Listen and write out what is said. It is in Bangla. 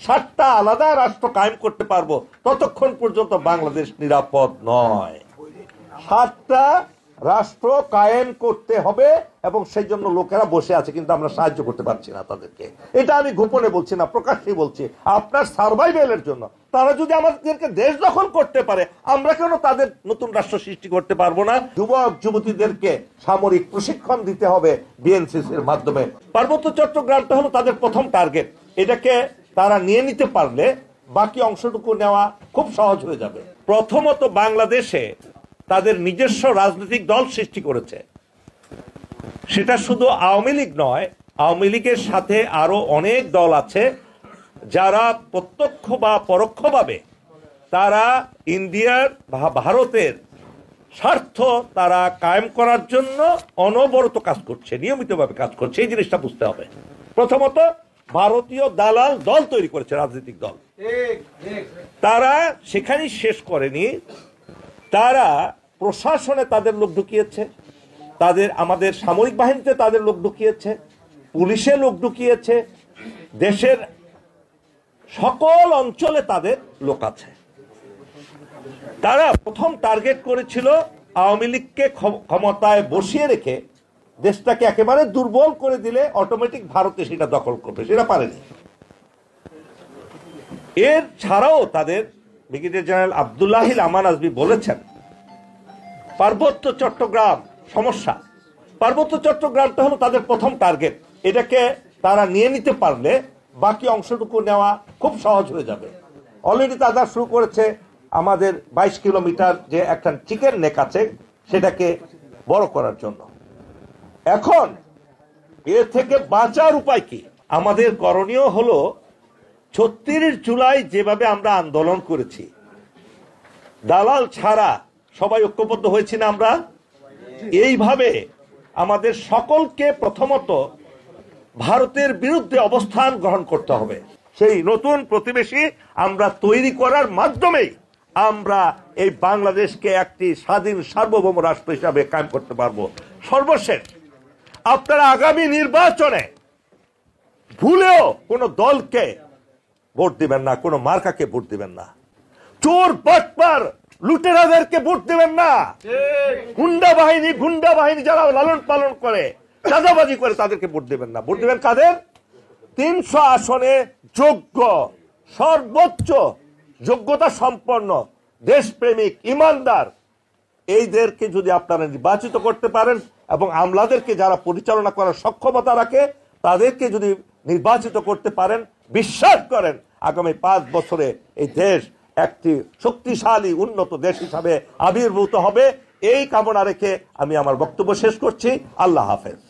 7টা আলাদা রাষ্ট্র কায়েম করতে পারবো ততক্ষণ পর্যন্ত বাংলাদেশ নিরাপদ নয়। 7টা রাষ্ট্র কায়েম করতে হবে এবং সেই জন্য লোকেরা বসে আছে, কিন্তু আমরা সাহায্য করতে পারছি না তাদেরকে। এটা আমি গোপনে বলছি না, প্রকাশ্যেই বলছি, আপনার সার্ভাইভেলের জন্য। তারা যদি আমাদেরকে দেশ দখল করতে পারে, আমরা কেন তাদের নতুন রাষ্ট্র সৃষ্টি করতে পারবো না? যুবক যুবতীদেরকে সামরিক প্রশিক্ষণ দিতে হবে বিএনসিসির মাধ্যমে। পার্বত্য চট্টগ্রামটা হলো তাদের প্রথম টার্গেট। এটাকে তারা নিয়ে নিতে পারলে বাকি অংশটুকু নেওয়া খুব সহজ হয়ে যাবে। প্রথমত বাংলাদেশে তাদের নিজস্ব রাজনৈতিক দল সৃষ্টি করেছে। সেটা শুধু আওয়ামী লীগ নয়, আওয়ামী লীগের সাথে আরো অনেক দল আছে যারা প্রত্যক্ষ বা পরোক্ষভাবে তারা ইন্ডিয়ার বা ভারতের স্বার্থ তারা কায়েম করার জন্য অনবরত কাজ করছে, নিয়মিতভাবে কাজ করছে। এই জিনিসটা বুঝতে হবে। প্রথমত ভারতীয় দালাল দল তৈরি করেছে, রাজনৈতিক দল। তারা সেখানেই শেষ করেনি, তারা প্রশাসনে তাদের লোক ঢুকিয়েছে, আমাদের সামরিক বাহিনীতে তাদের লোক ঢুকিয়েছে, পুলিশে লোক ঢুকিয়েছে, দেশের সকল অঞ্চলে তাদের লোক আছে। তারা প্রথম টার্গেট করেছিল আওয়ামী লীগকে ক্ষমতায় বসিয়ে রেখে দেশটাকে একেবারে দুর্বল করে দিলে অটোমেটিক ভারতে সেটা দখল করবে। সেটা পারেনি। এর ছাড়াও তাদের ব্রিগেডিয়ার জেনারেল আব্দুল্লাহিল আমান আজমি বলেছেন পার্বত্য চট্টগ্রাম সমস্যা। পার্বত্য চট্টগ্রামটা হলো তাদের প্রথম টার্গেট। এটাকে তারা নিয়ে নিতে পারলে বাকি অংশটুকু নেওয়া খুব সহজ হয়ে যাবে। অলরেডি তারা শুরু করেছে আমাদের 22 কিলোমিটার যে একটা চিকেন নেক আছে সেটাকে বড় করার জন্য। এখন এর থেকে বাঁচার উপায় কি? আমাদের করণীয় হলো 36 জুলাই যেভাবে আমরা আন্দোলন করেছি, দালাল ছাড়া সবাই ঐক্যবদ্ধ হয়েছি না আমরা? এইভাবে আমাদের সকলকে প্রথমত ভারতের বিরুদ্ধে অবস্থান গ্রহণ করতে হবে। সেই নতুন প্রতিবেশী আমরা তৈরি করার মাধ্যমেই আমরা এই বাংলাদেশকে একটি স্বাধীন সার্বভৌম রাষ্ট্র হিসাবে কায়েম করতে পারবো। সর্বশেষ, আপনারা আগামী নির্বাচনে ভুলেও কোনো দলকে ভোট দিবেন না, কোনো মার্কাকে ভোট দিবেন না, চোর বাটপার লুটেরাদেরকে ভোট দিবেন না, গুন্ডা বাহিনী যারা লালন পালন করে চাঁদাবাজি করে তাদেরকে ভোট দিবেন না। ভোট দিবেন কাদের? 300 আসনে যোগ্য, সর্বোচ্চ যোগ্যতা সম্পন্ন, দেশপ্রেমিক, ইমানদার এইদেরকে যদি আপনারা নির্বাচিত করতে পারেন এবং আমলাদেরকে যারা পরিচালনা করার সক্ষমতা রাখে তাদেরকে যদি নির্বাচিত করতে পারেন, বিশ্বাস করেন আগামী 5 বছরে এই দেশ একটি শক্তিশালী উন্নত দেশ হিসাবে আবির্ভূত হবে। এই কামনা রেখে আমি আমার বক্তব্য শেষ করছি। আল্লাহ হাফেজ।